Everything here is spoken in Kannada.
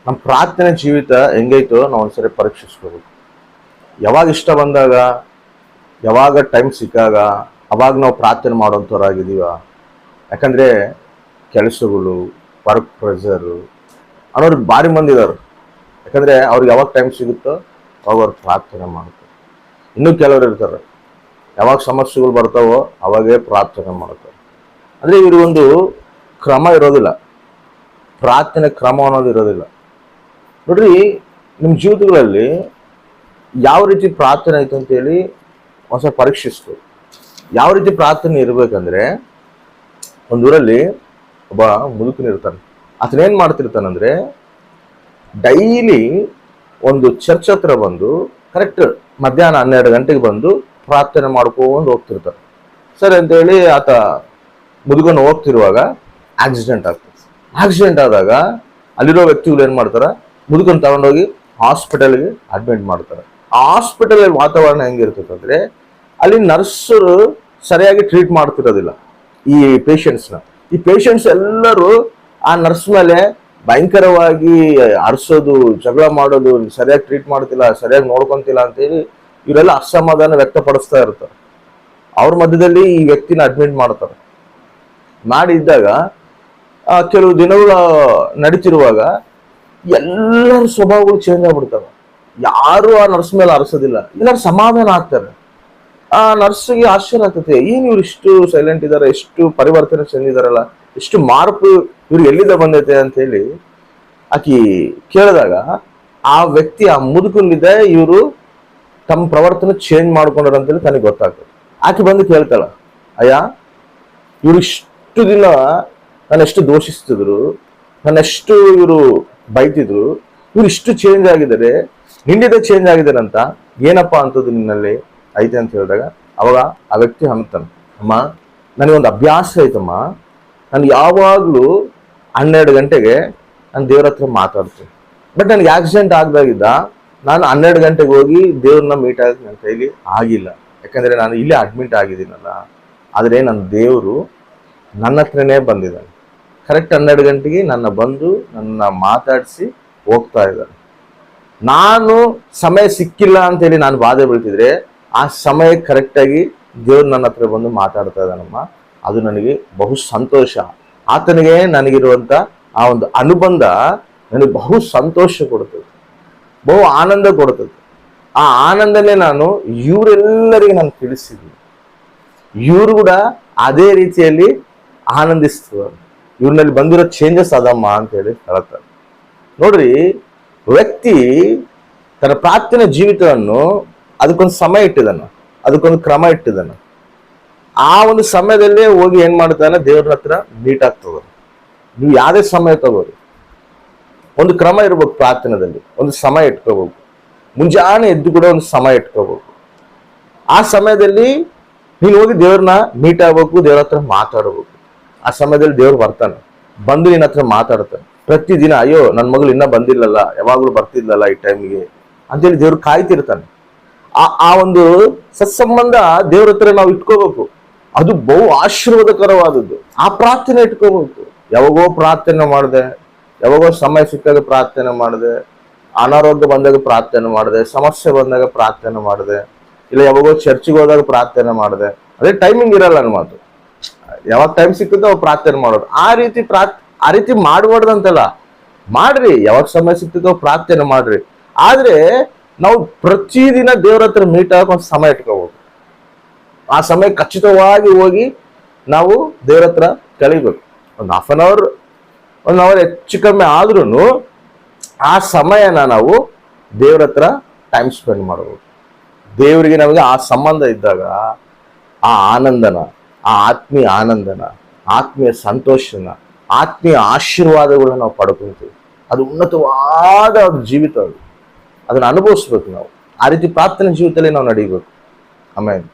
ನಮ್ಮ ಪ್ರಾರ್ಥನೆ ಜೀವಿತ ಹೆಂಗೈತೋ ನಾವು ಒಂದ್ಸರಿ ಪರೀಕ್ಷಿಸ್ಕೋಬೇಕು. ಯಾವಾಗ ಇಷ್ಟ ಬಂದಾಗ, ಯಾವಾಗ ಟೈಮ್ ಸಿಕ್ಕಾಗ ಅವಾಗ ನಾವು ಪ್ರಾರ್ಥನೆ ಮಾಡೋಂಥವ್ರಾಗಿದ್ದೀವ. ಯಾಕಂದರೆ ಕೆಲಸಗಳು, ವರ್ಕ್ ಪ್ರೆಷರು ಅನ್ನೋರು ಭಾರಿ ಮಂದಿ ಇದ್ದಾರೆ. ಯಾಕಂದರೆ ಅವ್ರಿಗೆ ಯಾವಾಗ ಟೈಮ್ ಸಿಗುತ್ತೋ ಅವಾಗ ಅವ್ರು ಪ್ರಾರ್ಥನೆ ಮಾಡ್ತಾರೆ. ಇನ್ನೂ ಕೆಲವರು ಇರ್ತಾರೆ, ಯಾವಾಗ ಸಮಸ್ಯೆಗಳು ಬರ್ತಾವೋ ಅವಾಗೇ ಪ್ರಾರ್ಥನೆ ಮಾಡ್ತಾರೆ. ಅಂದರೆ ಇವ್ರಿಗೊಂದು ಕ್ರಮ ಇರೋದಿಲ್ಲ, ಪ್ರಾರ್ಥನೆ ಕ್ರಮ ಅನ್ನೋದು ಇರೋದಿಲ್ಲ. ನೋಡ್ರಿ, ನಿಮ್ಮ ಜೀವಿತಗಳಲ್ಲಿ ಯಾವ ರೀತಿ ಪ್ರಾರ್ಥನೆ ಆಯ್ತು ಅಂತೇಳಿ ಹೊಸ ಪರೀಕ್ಷಿಸ್ತು. ಯಾವ ರೀತಿ ಪ್ರಾರ್ಥನೆ ಇರಬೇಕಂದ್ರೆ, ಒಂದೂರಲ್ಲಿ ಒಬ್ಬ ಮುದುಕನಿರ್ತಾನೆ. ಆತನೇನು ಮಾಡ್ತಿರ್ತಾನಂದ್ರೆ, ಡೈಲಿ ಒಂದು ಚರ್ಚ್ ಹತ್ರ ಬಂದು ಕರೆಕ್ಟ್ ಮಧ್ಯಾಹ್ನ 12 ಗಂಟೆಗೆ ಬಂದು ಪ್ರಾರ್ಥನೆ ಮಾಡ್ಕೊಂಡು ಹೋಗ್ತಿರ್ತಾರೆ. ಸರಿ ಅಂತೇಳಿ ಆತ ಮುದುಕನು ಹೋಗ್ತಿರುವಾಗ ಆಕ್ಸಿಡೆಂಟ್ ಆಗ್ತದೆ. ಆಕ್ಸಿಡೆಂಟ್ ಆದಾಗ ಅಲ್ಲಿರೋ ವ್ಯಕ್ತಿಗಳು ಏನು ಮಾಡ್ತಾರೆ, ಮುದುಕನ್ ತಗೊಂಡೋಗಿ ಹಾಸ್ಪಿಟಲ್ಗೆ ಅಡ್ಮಿಟ್ ಮಾಡ್ತಾರೆ. ಆ ಹಾಸ್ಪಿಟಲ್ ವಾತಾವರಣ ಹೆಂಗಿರ್ತದೆ ಅಂದರೆ, ಅಲ್ಲಿ ನರ್ಸರು ಸರಿಯಾಗಿ ಟ್ರೀಟ್ ಮಾಡ್ತಿರೋದಿಲ್ಲ ಈ ಪೇಷಂಟ್ಸ್ನ. ಈ ಪೇಷಂಟ್ಸ್ ಎಲ್ಲರೂ ಆ ನರ್ಸ್ ಮೇಲೆ ಭಯಂಕರವಾಗಿ ಅರ್ಸೋದು, ಜಗಳ ಮಾಡೋದು, ಸರಿಯಾಗಿ ಟ್ರೀಟ್ ಮಾಡ್ತಿಲ್ಲ, ಸರಿಯಾಗಿ ನೋಡ್ಕೊಂತಿಲ್ಲ ಅಂತೇಳಿ ಇವರೆಲ್ಲ ಅಸಮಾಧಾನ ವ್ಯಕ್ತಪಡಿಸ್ತಾ ಇರ್ತಾರೆ. ಅವ್ರ ಮಧ್ಯದಲ್ಲಿ ಈ ವ್ಯಕ್ತಿನ ಅಡ್ಮಿಟ್ ಮಾಡ್ತಾರೆ. ಮಾಡಿದ್ದಾಗ ಕೆಲವು ದಿನಗಳು ನಡೀತಿರುವಾಗ ಎಲ್ಲರ ಸ್ವಭಾವಗಳು ಚೇಂಜ್ ಆಗ್ಬಿಡ್ತವೆ. ಯಾರು ಆ ನರ್ಸ್ ಮೇಲೆ ಅರಸೋದಿಲ್ಲ, ಎಲ್ಲರೂ ಸಮಾಧಾನ ಆಗ್ತಾರೆ. ಆ ನರ್ಸ್ಗೆ ಆಶ್ಚರ್ಯ ಆಗ್ತದೆ, ಏನು ಇವ್ರು ಇಷ್ಟು ಸೈಲೆಂಟ್ ಇದ್ದಾರೆ, ಎಷ್ಟು ಪರಿವರ್ತನೆ ಚೆಂದಿದಾರಲ್ಲ, ಎಷ್ಟು ಮಾರ್ಪು ಇವ್ರಿಗೆ ಎಲ್ಲಿಂದ ಬಂದೈತೆ ಅಂತ ಹೇಳಿ ಆಕಿ ಕೇಳಿದಾಗ ಆ ವ್ಯಕ್ತಿ, ಆ ಮುದುಕನಿದೆ, ಇವರು ತಮ್ಮ ಪ್ರವರ್ತನೆ ಚೇಂಜ್ ಮಾಡ್ಕೊಂಡ್ರ ಅಂತೇಳಿ ತನಗೆ ಗೊತ್ತಾಗ್ತದೆ. ಆಕೆ ಬಂದು ಕೇಳ್ತಾಳ, ಅಯ್ಯ ಇವ್ರು ಇಷ್ಟು ದಿನ ನಾನೆಷ್ಟು ದೋಷಿಸ್ತಿದ್ರು, ನಾನೆಷ್ಟು ಇವರು ಬೈತಿದ್ರು, ಇವ್ರು ಇಷ್ಟು ಚೇಂಜ್ ಆಗಿದ್ದಾರೆ, ನಿನ್ನಿದೆ ಚೇಂಜ್ ಆಗಿದ್ದಾರೆ ಅಂತ, ಏನಪ್ಪಾ ಅಂತದ್ದು ನಿನ್ನಲ್ಲಿ ಐತೆ ಅಂತ ಹೇಳಿದಾಗ ಅವಾಗ ಆ ವ್ಯಕ್ತಿ ಅಂತಾನೆ, ಅಮ್ಮ ನನಗೊಂದು ಅಭ್ಯಾಸ ಐತಮ್ಮ, ನಾನು ಯಾವಾಗಲೂ 12 ಗಂಟೆಗೆ ನಾನು ದೇವ್ರ ಹತ್ರ ಮಾತಾಡ್ತೀನಿ. ಬಟ್ ನನಗೆ ಆಕ್ಸಿಡೆಂಟ್ ಆಗದಾಗಿದ್ದ ನಾನು 12 ಗಂಟೆಗೆ ಹೋಗಿ ದೇವ್ರನ್ನ ಮೀಟ್ ಆಗಕ್ಕೆ ನನ್ನ ಕೈಲಿ ಆಗಿಲ್ಲ. ಯಾಕಂದರೆ ನಾನು ಇಲ್ಲೇ ಅಡ್ಮಿಟ್ ಆಗಿದ್ದೀನಲ್ಲ. ಆದರೆ ನನ್ನ ದೇವರು ನನ್ನ ಹತ್ರನೇ ಬಂದಿದ್ದಾನೆ. ಕರೆಕ್ಟ್ 12 ಗಂಟೆಗೆ ನನ್ನ ಮಾತಾಡಿಸಿ ಹೋಗ್ತಾ ಇದ್ದಾನೆ. ನಾನು ಸಮಯ ಸಿಕ್ಕಿಲ್ಲ ಅಂತೇಳಿ ನಾನು ಬಾಧೆ ಬೀಳ್ತಿದ್ರೆ, ಆ ಸಮಯ ಕರೆಕ್ಟಾಗಿ ದೇವ್ರು ನನ್ನ ಹತ್ರ ಬಂದು ಮಾತಾಡ್ತಾ ಇದ್ದಾನಮ್ಮ. ಅದು ನನಗೆ ಬಹು ಸಂತೋಷ. ಆತನಿಗೆ ನನಗಿರುವಂಥ ಆ ಒಂದು ಅನುಬಂಧ ನನಗೆ ಬಹು ಸಂತೋಷ ಕೊಡ್ತದೆ, ಬಹು ಆನಂದ ಕೊಡ್ತದೆ. ಆ ಆನಂದನೇ ನಾನು ಇವರೆಲ್ಲರಿಗೆ ನಾನು ತಿಳಿಸಿದ್ದೀನಿ. ಇವರು ಕೂಡ ಅದೇ ರೀತಿಯಲ್ಲಿ ಆನಂದಿಸ್ತದೆ. ಇವ್ರಲ್ಲಿ ಬಂದಿರೋ ಚೇಂಜಸ್ ಅದಮ್ಮ ಅಂತೇಳಿ ಹೇಳ್ತಾರೆ. ನೋಡ್ರಿ, ವ್ಯಕ್ತಿ ತನ್ನ ಪ್ರಾರ್ಥನೆ ಜೀವಿತವನ್ನು ಅದಕ್ಕೊಂದು ಸಮಯ ಇಟ್ಟಿದ್ದಾನ, ಅದಕ್ಕೊಂದು ಕ್ರಮ ಇಟ್ಟಿದ್ದಾನ. ಆ ಒಂದು ಸಮಯದಲ್ಲೇ ಹೋಗಿ ಏನ್ ಮಾಡ್ತಾನೆ, ದೇವ್ರ ಹತ್ರ ಮೀಟ್ ಆಗ್ತದ. ನೀವು ಯಾವುದೇ ಸಮಯ ತಗೋರಿ, ಒಂದು ಕ್ರಮ ಇರ್ಬೇಕು. ಪ್ರಾರ್ಥನೆಯಲ್ಲಿ ಒಂದು ಸಮಯ ಇಟ್ಕೋಬೇಕು. ಮುಂಜಾನೆ ಎದ್ದು ಕೂಡ ಒಂದು ಸಮಯ ಇಟ್ಕೋಬೇಕು. ಆ ಸಮಯದಲ್ಲಿ ನೀನು ಹೋಗಿ ದೇವ್ರನ್ನ ಮೀಟ್ ಆಗ್ಬೇಕು, ದೇವ್ರ ಹತ್ರ ಮಾತಾಡ್ಬೇಕು. ಆ ಸಮಯದಲ್ಲಿ ದೇವ್ರು ಬರ್ತಾನೆ, ಬಂದು ನಿನ್ನ ಹತ್ರ ಮಾತಾಡ್ತಾನೆ. ಪ್ರತಿದಿನ ಅಯ್ಯೋ ನನ್ನ ಮಗಳು ಇನ್ನೂ ಬಂದಿಲ್ಲಲ್ಲ, ಯಾವಾಗಲೂ ಬರ್ತಿದ್ಲಲ್ಲ ಈ ಟೈಮಿಗೆ ಅಂತೇಳಿ ದೇವ್ರು ಕಾಯ್ತಿರ್ತಾನೆ. ಆ ಒಂದು ಸತ್ಸಂಬಂಧ ದೇವ್ರ ಹತ್ರ ನಾವು ಇಟ್ಕೋಬೇಕು. ಅದು ಬಹು ಆಶೀರ್ವಾದಕರವಾದದ್ದು. ಆ ಪ್ರಾರ್ಥನೆ ಇಟ್ಕೋಬೇಕು. ಯಾವಾಗೋ ಪ್ರಾರ್ಥನೆ ಮಾಡಿದೆ, ಯಾವಾಗೋ ಸಮಯ ಸಿಕ್ಕಾಗ ಪ್ರಾರ್ಥನೆ ಮಾಡಿದೆ, ಅನಾರೋಗ್ಯ ಬಂದಾಗ ಪ್ರಾರ್ಥನೆ ಮಾಡಿದೆ, ಸಮಸ್ಯೆ ಬಂದಾಗ ಪ್ರಾರ್ಥನೆ ಮಾಡಿದೆ, ಇಲ್ಲ ಯಾವಾಗೋ ಚರ್ಚಿಗೆ ಹೋದಾಗ ಪ್ರಾರ್ಥನೆ ಮಾಡಿದೆ. ಅದೇ ಟೈಮಿಂಗ್ ಇರಲ್ಲ ನನ್ನ ಮಾತು. ಯಾವಾಗ ಟೈಮ್ ಸಿಕ್ಕುತ್ತೋ ಅವಾಗ ಪ್ರಾರ್ಥನೆ ಮಾಡೋದು. ಆ ರೀತಿ ಮಾಡಬಾರ್ದಂತಲ್ಲ, ಮಾಡ್ರಿ. ಯಾವಾಗ ಸಮಯ ಸಿಕ್ತಿತ್ತೋ ಪ್ರಾರ್ಥನೆ ಮಾಡ್ರಿ. ಆದ್ರೆ ನಾವು ಪ್ರತಿದಿನ ದೇವ್ರ ಹತ್ರ ಮೀಟ್ ಆಗಕ್ಕೆ ಒಂದು ಸಮಯ ಇಟ್ಕೋಬೇಕು. ಆ ಸಮಯ ಖಚಿತವಾಗಿ ಹೋಗಿ ನಾವು ದೇವ್ರ ಹತ್ರ ಕಳಿಬೇಕು. ಒಂದು 1 ಅವರ್ ಹೆಚ್ಚು ಕಮ್ಮಿ ಆದ್ರೂ ಆ ಸಮಯನ ನಾವು ದೇವ್ರ ಹತ್ರ ಟೈಮ್ ಸ್ಪೆಂಡ್ ಮಾಡಬೇಕು. ದೇವರಿಗೆ ನಮಗೆ ಆ ಸಂಬಂಧ ಇದ್ದಾಗ ಆ ಆನಂದನ, ಆ ಆತ್ಮೀಯ ಆನಂದನ, ಆತ್ಮೀಯ ಸಂತೋಷನ, ಆತ್ಮೀಯ ಆಶೀರ್ವಾದಗಳನ್ನ ನಾವು ಪಡ್ಕೊತೀವಿ. ಅದು ಉನ್ನತವಾದ ಜೀವಿತ. ಅದನ್ನ ಅನುಭವಿಸ್ಬೇಕು ನಾವು. ಆ ರೀತಿ ಪ್ರಾರ್ಥನೆ ಜೀವಿತದಲ್ಲಿ ನಾವು ನಡೀಬೇಕು. ಆಮೇಲೆ